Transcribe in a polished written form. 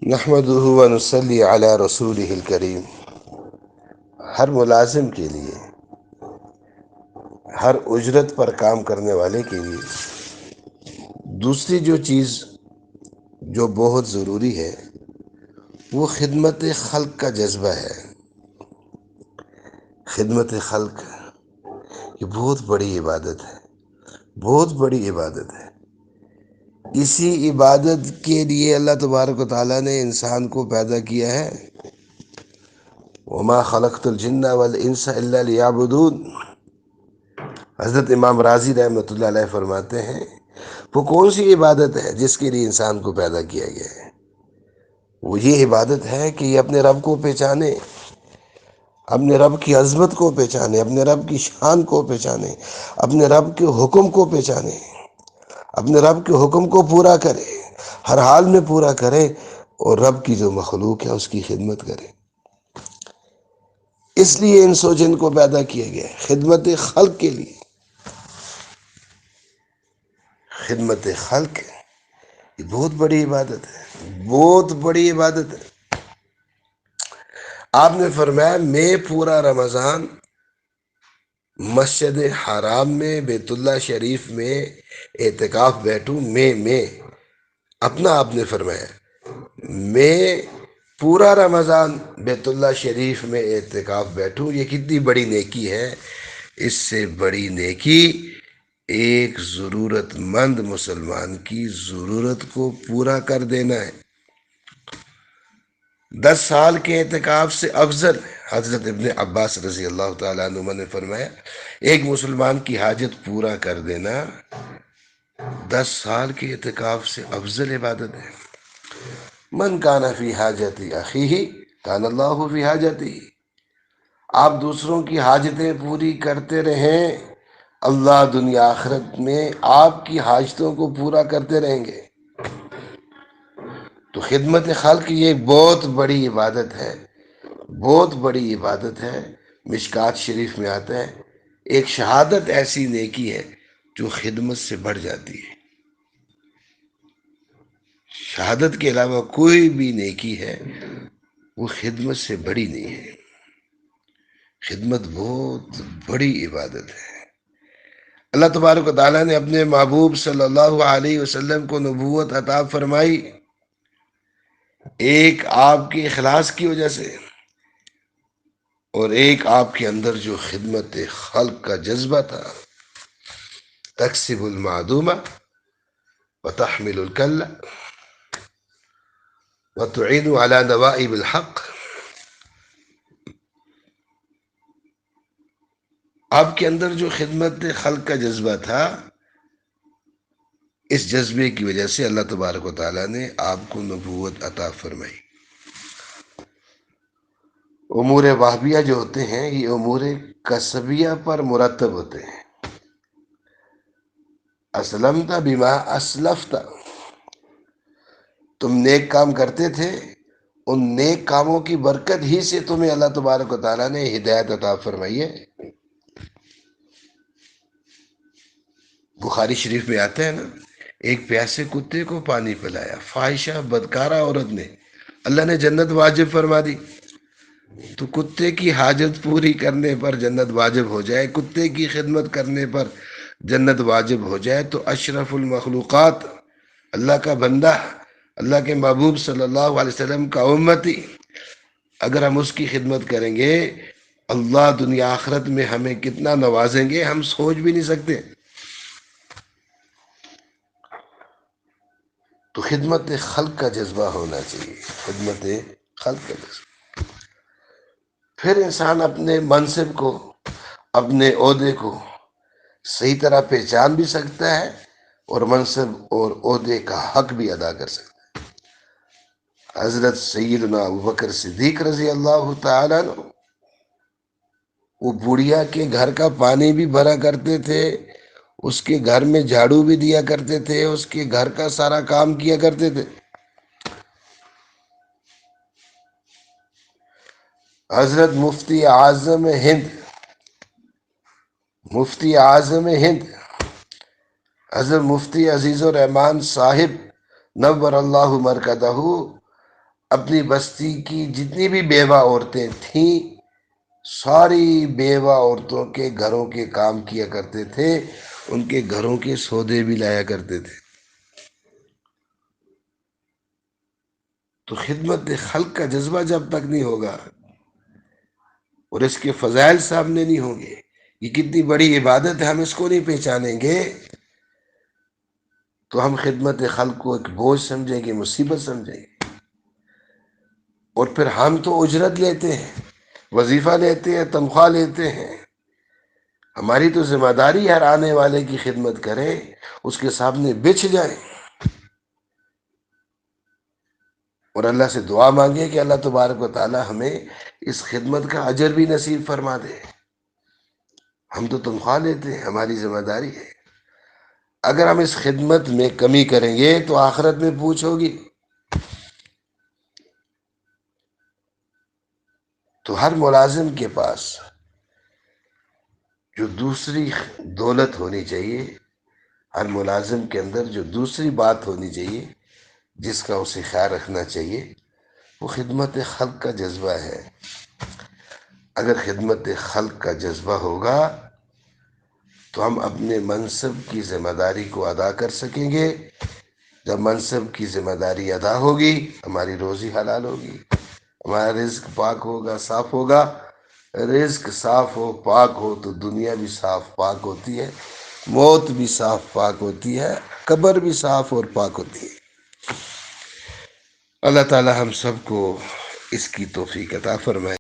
نحمدہ و نصلی علی رسولہ الکریم۔ ہر ملازم کے لیے، ہر اجرت پر کام کرنے والے کے لیے دوسری جو چیز جو بہت ضروری ہے وہ خدمت خلق کا جذبہ ہے۔ خدمت خلق یہ بہت بڑی عبادت ہے، بہت بڑی عبادت ہے۔ اسی عبادت کے لیے اللہ تبارک و تعالیٰ نے انسان کو پیدا کیا ہے۔ وما خلقت الجن والانس الا لیعبدون۔ حضرت امام راضی رحمۃ اللہ علیہ فرماتے ہیں وہ کون سی عبادت ہے جس کے لیے انسان کو پیدا کیا گیا ہے؟ وہ یہ عبادت ہے کہ یہ اپنے رب کو پہچانے، اپنے رب کی عظمت کو پہچانے، اپنے رب کی شان کو پہچانے، اپنے رب کے حکم کو پہچانے، اپنے رب کے حکم کو پورا کرے، ہر حال میں پورا کرے، اور رب کی جو مخلوق ہے اس کی خدمت کرے۔ اس لیے انس و جن کو پیدا کیا گیا ہے، خدمت خلق کے لیے۔ خدمت خلق یہ بہت بڑی عبادت ہے، بہت بڑی عبادت ہے۔ آپ نے فرمایا میں پورا رمضان مسجد حرام میں، بیت اللہ شریف میں اعتکاف بیٹھوں، میں اپنا آپ نے فرمایا میں پورا رمضان بیت اللہ شریف میں اعتکاف بیٹھوں، یہ کتنی بڑی نیکی ہے۔ اس سے بڑی نیکی ایک ضرورت مند مسلمان کی ضرورت کو پورا کر دینا ہے۔ 10 سال کے اعتکاف سے افضل ہے۔ حضرت ابن عباس رضی اللہ تعالیٰ عنہ نے فرمایا ایک مسلمان کی حاجت پورا کر دینا 10 سال کے اعتکاف سے افضل عبادت ہے۔ من کان فی حاجت اخیہ کان اللہ فی حاجتہ۔ آپ دوسروں کی حاجتیں پوری کرتے رہیں، اللہ دنیا آخرت میں آپ کی حاجتوں کو پورا کرتے رہیں گے۔ تو خدمت خلق یہ ایک بہت بڑی عبادت ہے، بہت بڑی عبادت ہے۔ مشکات شریف میں آتا ہے ایک شہادت ایسی نیکی ہے جو خدمت سے بڑھ جاتی ہے۔ شہادت کے علاوہ کوئی بھی نیکی ہے وہ خدمت سے بڑی نہیں ہے۔ خدمت بہت بڑی عبادت ہے۔ اللہ تبارک و تعالیٰ نے اپنے محبوب صلی اللہ علیہ وسلم کو نبوت عطا فرمائی، ایک آپ کے اخلاص کی وجہ سے، اور ایک آپ کے اندر جو خدمت خلق کا جذبہ تھا۔ تکسب المعدومہ وتحمل الکل وتعین علی نوائب الحق۔ آپ کے اندر جو خدمت خلق کا جذبہ تھا، اس جذبے کی وجہ سے اللہ تبارک و تعالیٰ نے آپ کو نبوت عطا فرمائی۔ امور وہبیہ جو ہوتے ہیں یہ امور کسبیہ پر مرتب ہوتے ہیں۔ اسلمت بما اسلفت، تم نیک کام کرتے تھے، ان نیک کاموں کی برکت ہی سے تمہیں اللہ تبارک و تعالیٰ نے ہدایت عطا فرمائی ہے۔ بخاری شریف میں آتا ہے نا، ایک پیاسے کتے کو پانی پلایا، فاحشہ بدکارہ عورت نے، اللہ نے جنت واجب فرما دی۔ تو کتے کی حاجت پوری کرنے پر جنت واجب ہو جائے، کتے کی خدمت کرنے پر جنت واجب ہو جائے، تو اشرف المخلوقات، اللہ کا بندہ، اللہ کے محبوب صلی اللہ علیہ وسلم کا امتی، اگر ہم اس کی خدمت کریں گے، اللہ دنیا آخرت میں ہمیں کتنا نوازیں گے ہم سوچ بھی نہیں سکتے۔ تو خدمت خلق کا جذبہ ہونا چاہیے، خدمت خلق کا جذبہ۔ پھر انسان اپنے منصب کو، اپنے عہدے کو صحیح طرح پہچان بھی سکتا ہے، اور منصب اور عہدے کا حق بھی ادا کر سکتا ہے۔ حضرت سیدنا ابوبکر صدیق رضی اللہ تعالیٰ عنہ، وہ بڑھیا کے گھر کا پانی بھی بھرا کرتے تھے، اس کے گھر میں جھاڑو بھی دیا کرتے تھے، اس کے گھر کا سارا کام کیا کرتے تھے۔ حضرت مفتی اعظم ہند، مفتی اعظم ہند حضرت مفتی عزیز الرحمان صاحب نور اللہ مرکزہ، اپنی بستی کی جتنی بھی بیوہ عورتیں تھیں ساری بیوہ عورتوں کے گھروں کے کام کیا کرتے تھے، ان کے گھروں کے سودے بھی لایا کرتے تھے۔ تو خدمت خلق کا جذبہ جب تک نہیں ہوگا اور اس کے فضائل سامنے نہیں ہوں گے، یہ کتنی بڑی عبادت ہے، ہم اس کو نہیں پہچانیں گے تو ہم خدمت خلق کو ایک بوجھ سمجھیں گے، مصیبت سمجھیں گے۔ اور پھر ہم تو اجرت لیتے ہیں، وظیفہ لیتے ہیں، تنخواہ لیتے ہیں، ہماری تو ذمہ داری ہر آنے والے کی خدمت کرے، اس کے سامنے بچھ جائیں اور اللہ سے دعا مانگے کہ اللہ تبارک و تعالی ہمیں اس خدمت کا اجر بھی نصیب فرما دے۔ ہم تو تنخواہ لیتے ہیں، ہماری ذمہ داری ہے۔ اگر ہم اس خدمت میں کمی کریں گے تو آخرت میں پوچھ ہوگی۔ تو ہر ملازم کے پاس جو دوسری دولت ہونی چاہیے، ہر ملازم کے اندر جو دوسری بات ہونی چاہیے جس کا اسے خیال رکھنا چاہیے، وہ خدمت خلق کا جذبہ ہے۔ اگر خدمت خلق کا جذبہ ہوگا تو ہم اپنے منصب کی ذمہ داری کو ادا کر سکیں گے۔ جب منصب کی ذمہ داری ادا ہوگی ہماری روزی حلال ہوگی، ہمارا رزق پاک ہوگا، صاف ہوگا۔ رزق صاف ہو، پاک ہو تو دنیا بھی صاف پاک ہوتی ہے، موت بھی صاف پاک ہوتی ہے، قبر بھی صاف اور پاک ہوتی ہے۔ اللہ تعالی ہم سب کو اس کی توفیق عطا فرمائے۔